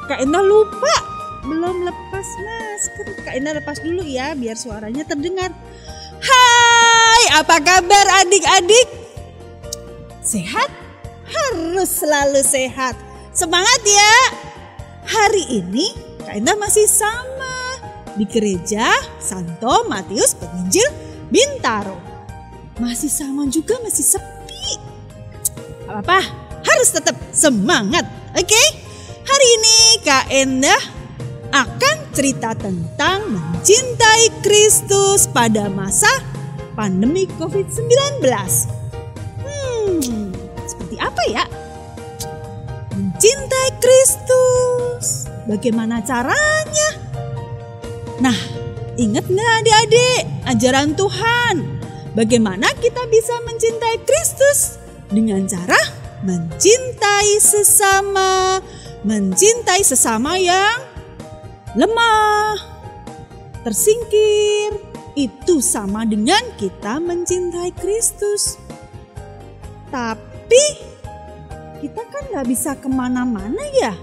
Kak Endah lupa, belum lepas masker. Kak Endah lepas dulu ya, biar suaranya terdengar. Hai, apa kabar adik-adik? Sehat? Harus selalu sehat. Semangat ya. Hari ini Kak Endah masih sama di gereja Santo Matius Penginjil Bintaro. Masih sama juga, masih sepi. Apa-apa, harus tetap semangat, oke? Hari ini Kak Endah akan cerita tentang mencintai Kristus pada masa pandemi COVID-19. Seperti apa ya? Mencintai Kristus, bagaimana caranya? Nah, ingat nggak adik-adik ajaran Tuhan? Bagaimana kita bisa mencintai Kristus? Dengan cara mencintai sesama yang lemah, tersingkir. Itu sama dengan kita mencintai Kristus. Tapi kita kan gak bisa kemana-mana ya.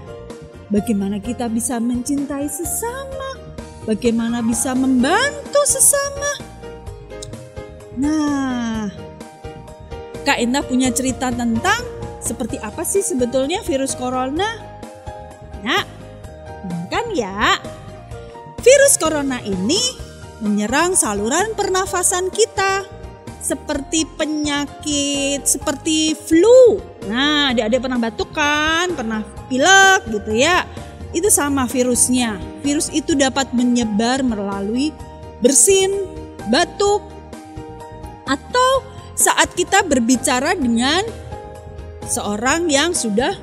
Bagaimana kita bisa mencintai sesama? Bagaimana bisa membantu sesama? Nah, Kak Endah punya cerita tentang seperti apa sih sebetulnya virus corona? Nah, kan ya, virus corona ini menyerang saluran pernafasan kita seperti penyakit, seperti flu. Nah, adik-adik pernah batuk kan, pernah pilek gitu ya. Itu sama virusnya. Virus itu dapat menyebar melalui bersin, batuk, atau saat kita berbicara dengan seorang yang sudah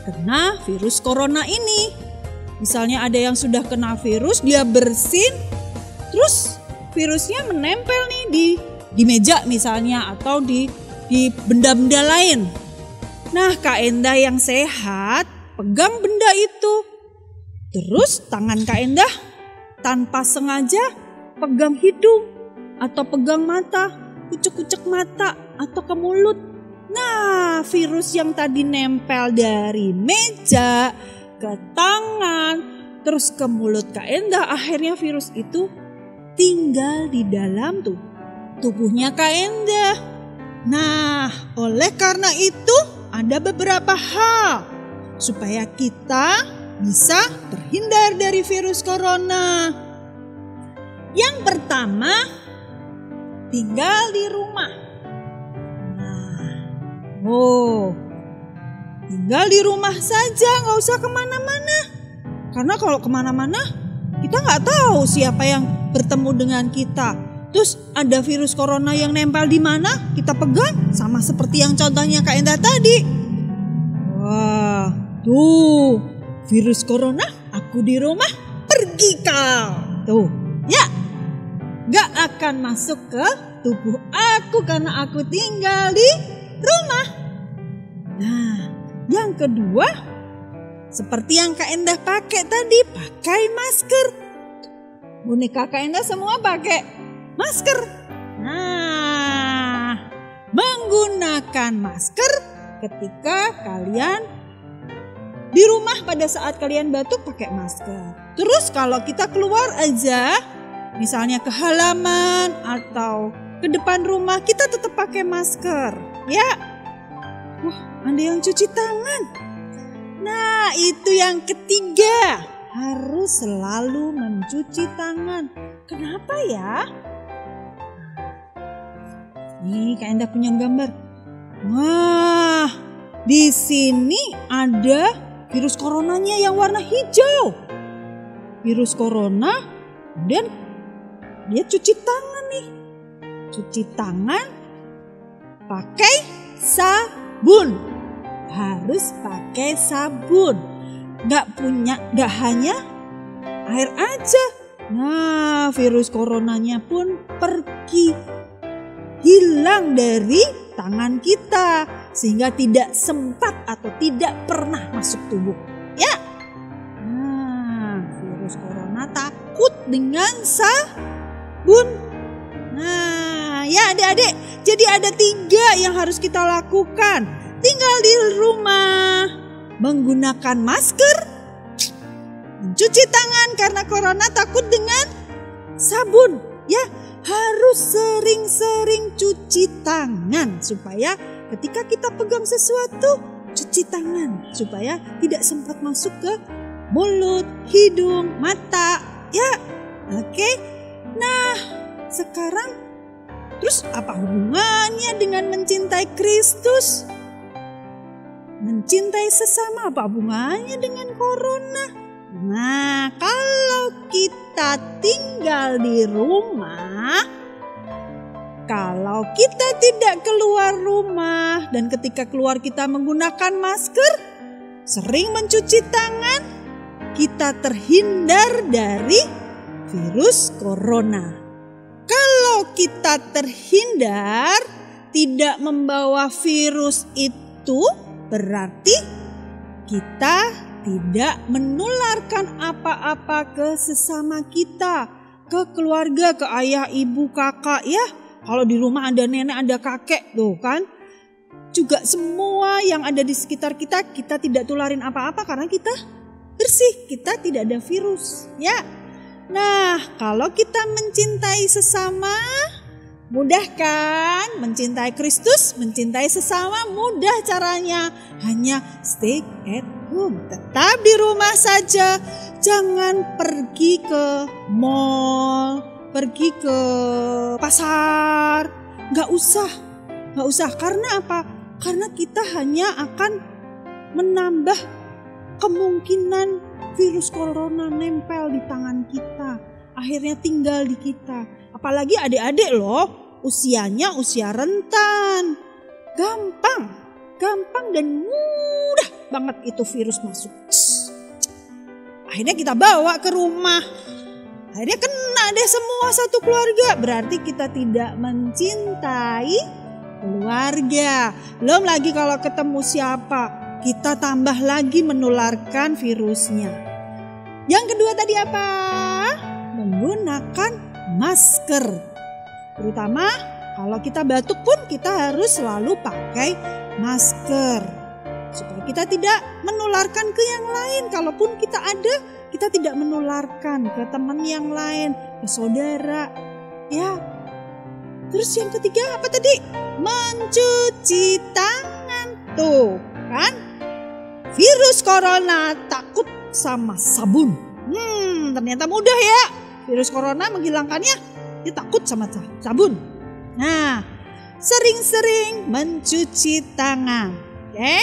kena virus corona ini. Misalnya ada yang sudah kena virus, dia bersin, terus virusnya menempel nih di meja misalnya, atau di benda-benda lain. Nah, Kak Endah yang sehat pegang benda itu. Terus tangan Kak Endah tanpa sengaja pegang hidung atau pegang mata, kucek-kucek mata atau ke mulut. Nah, virus yang tadi nempel dari meja ke tangan terus ke mulut Kak Endah, akhirnya virus itu tinggal di dalam tubuhnya Kak Endah. Nah, oleh karena itu ada beberapa hal supaya kita bisa terhindar dari virus corona. Yang pertama, tinggal di rumah. Tinggal di rumah saja, nggak usah kemana-mana. Karena kalau kemana-mana, kita nggak tahu siapa yang bertemu dengan kita. Terus ada virus corona yang nempel di mana, kita pegang, sama seperti yang contohnya Kak Endah tadi. Wah, tuh virus corona, aku di rumah, pergi kau. Tuh, ya, nggak akan masuk ke tubuh aku karena aku tinggal di rumah. Nah, yang kedua, seperti yang Kak Endah pakai tadi, pakai masker. Boneka Kak Endah semua pakai masker. Nah, menggunakan masker ketika kalian di rumah pada saat kalian batuk pakai masker. Terus kalau kita keluar aja, misalnya ke halaman atau ke depan rumah, kita tetap pakai masker, ya. Wah, ada yang cuci tangan. Nah, itu yang ketiga, harus selalu mencuci tangan. Kenapa ya? Nih, Kak Endah punya gambar. Wah, di sini ada virus coronanya yang warna hijau. Virus corona, kemudian dia cuci tangan nih. Cuci tangan pakai sabun. Harus pakai sabun. Gak hanya air aja. Nah, virus coronanya pun pergi, hilang dari tangan kita, sehingga tidak sempat atau tidak pernah masuk tubuh. Ya. Nah, virus corona takut dengan sabun. Nah, ya adik-adik, jadi ada 3 yang harus kita lakukan. Tinggal di rumah, menggunakan masker, mencuci tangan karena corona takut dengan sabun. Ya, harus sering-sering cuci tangan supaya ketika kita pegang sesuatu, cuci tangan supaya tidak sempat masuk ke mulut, hidung, mata. Ya, oke. Nah, sekarang terus apa hubungannya dengan mencintai Kristus? Mencintai sesama apa hubungannya dengan corona? Nah, kalau kita tinggal di rumah, kalau kita tidak keluar rumah dan ketika keluar kita menggunakan masker, sering mencuci tangan, kita terhindar dari virus corona. Kalau kita terhindar, tidak membawa virus itu, berarti kita tidak menularkan apa-apa ke sesama kita, ke keluarga, ke ayah, ibu, kakak ya. Kalau di rumah ada nenek, ada kakek tuh kan. Juga semua yang ada di sekitar kita, kita tidak tularin apa-apa karena kita bersih, kita tidak ada virus ya. Nah, kalau kita mencintai sesama, mudah kan? Mencintai Kristus, mencintai sesama mudah caranya. Hanya stay at home, tetap di rumah saja. Jangan pergi ke mall, pergi ke pasar. Gak usah. Karena apa? Karena kita hanya akan menambah kemungkinan virus corona nempel di tangan kita. Akhirnya tinggal di kita. Apalagi adik-adik loh, usianya usia rentan. Gampang dan mudah banget itu virus masuk. Akhirnya kita bawa ke rumah. Akhirnya kena deh semua satu keluarga. Berarti kita tidak mencintai keluarga. Belum lagi kalau ketemu siapa, kita tambah lagi menularkan virusnya. Yang kedua tadi apa? Menggunakan masker. Terutama kalau kita batuk pun kita harus selalu pakai masker. Supaya kita tidak menularkan ke yang lain. Kalaupun kita ada, kita tidak menularkan ke teman yang lain, ke saudara. Ya. Terus yang ketiga apa tadi? Mencuci tangan. Tuh kan? Virus corona takut sama sabun. Ternyata mudah ya. Virus corona menghilangkannya, dia takut sama sabun. Nah, sering-sering mencuci tangan. Oke?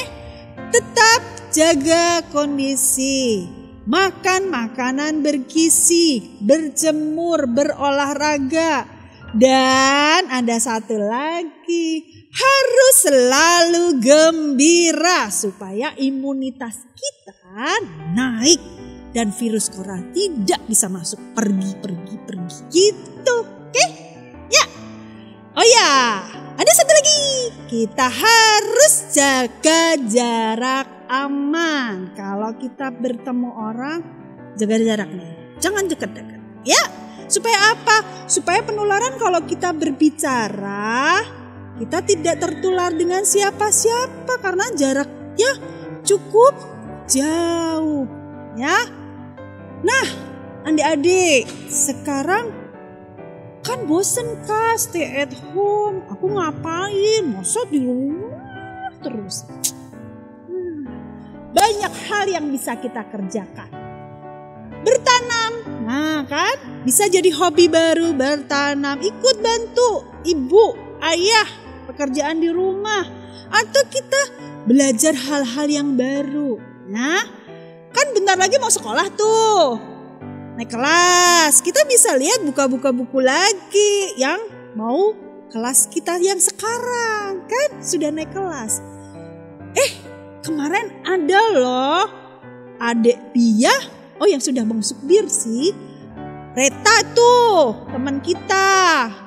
Tetap jaga kondisi. Makan makanan bergizi, berjemur, berolahraga. Dan ada satu lagi, harus selalu gembira supaya imunitas kita naik dan virus corona tidak bisa masuk, pergi gitu. Oke? Ya. Oh ya, ada satu lagi. Kita harus jaga jarak aman. Kalau kita bertemu orang, jaga jarak nih. Jangan dekat-dekat. Ya. Supaya apa? Supaya penularan kalau kita berbicara, kita tidak tertular dengan siapa-siapa karena jaraknya cukup jauh. Ya. Nah, adik-adik, sekarang kan bosen kah stay at home? Aku ngapain? Masa di rumah terus? Banyak hal yang bisa kita kerjakan. Bertanam, nah kan bisa jadi hobi baru bertanam. Ikut bantu ibu, ayah pekerjaan di rumah. Atau kita belajar hal-hal yang baru. Nah kan bentar lagi mau sekolah tuh. Naik kelas, kita bisa lihat buka-buka buku lagi yang mau kelas kita yang sekarang. Kan sudah naik kelas. Kemarin ada loh adik Bia, yang sudah masuk bir sih. Reta tuh teman kita,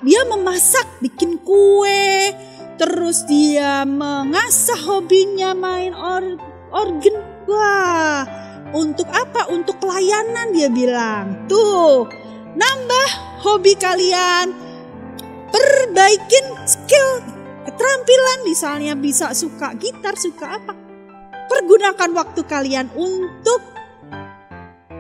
dia memasak, bikin kue. Terus dia mengasah hobinya main organ. Wah, untuk apa? Untuk pelayanan dia bilang. Tuh, nambah hobi kalian. Perbaikin skill, keterampilan. Misalnya bisa suka gitar, suka apa. Pergunakan waktu kalian untuk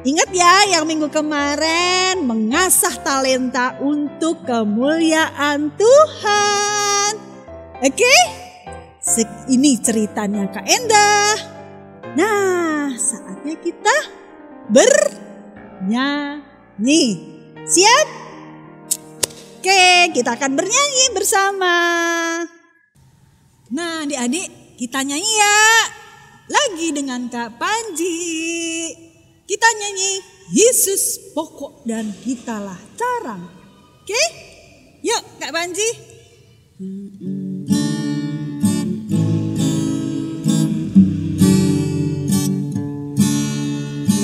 Ingat ya yang minggu kemarin, mengasah talenta untuk kemuliaan Tuhan. Oke? Ini ceritanya Kak Endah. Nah, saatnya kita bernyanyi. Siap? Oke, kita akan bernyanyi bersama. Nah, adik-adik, kita nyanyi ya. Lagi dengan Kak Panji. Kita nyanyi Yesus pokok dan kitalah carang. Oke? Yuk Kak Panji.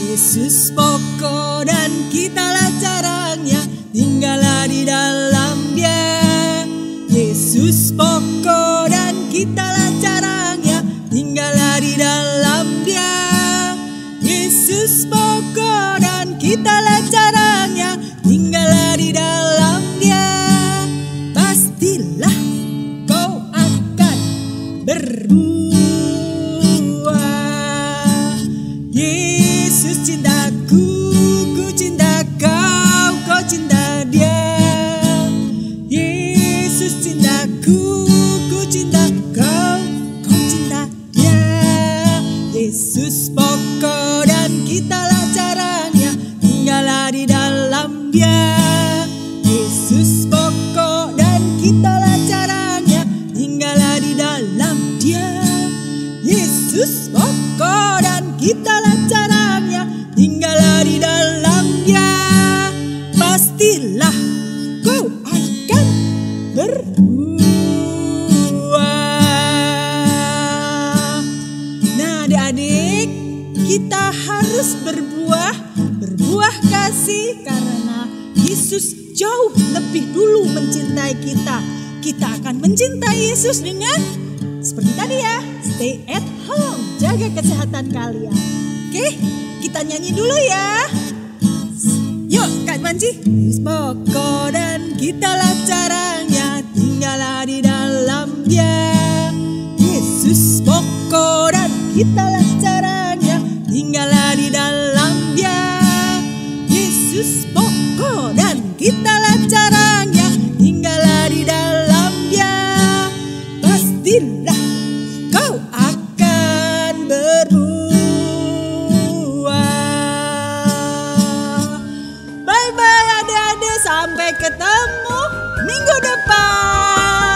Yesus pokok dan kitalah carangnya, tinggallah di dalam Dia. Yesus pokok dan kitalah carangnya, tinggallah di dalam Dia. Yesus pokok dan kitalah carangnya, tinggallah di dalam Dia. Pastilah kau akan berbuah. Yesus cintaku, ku cinta kau, kau cinta Dia. Yesus cintaku, ku cinta kau, kau cinta Dia. Yesus pokok dan kitalah carangnya, tinggallah di dalam Dia. Yesus pokok dan kitalah carangnya, tinggallah di dalam Dia. Yesus pokok dan kitalah carangnya, tinggallah di dalam Dia. Pastilah kau akan berbuah. Nah adik-adik, kita harus berbuah kasih karena Yesus jauh lebih dulu mencintai kita. Kita akan mencintai Yesus dengan seperti tadi ya, stay at home, jaga kesehatan kalian. Oke, kita nyanyi dulu ya. Yuk Kak Panji. Yesus pokok dan kitalah carangnya, tinggallah di dalam Dia. Yesus pokok dan kitalah carangnya, tinggallah di dalam Dia. Yesus pokok dan kitalah carangnya, tinggallah di dalam Dia. Pastilah kau akan berbuah. Bye-bye adik-adik, sampai ketemu minggu depan.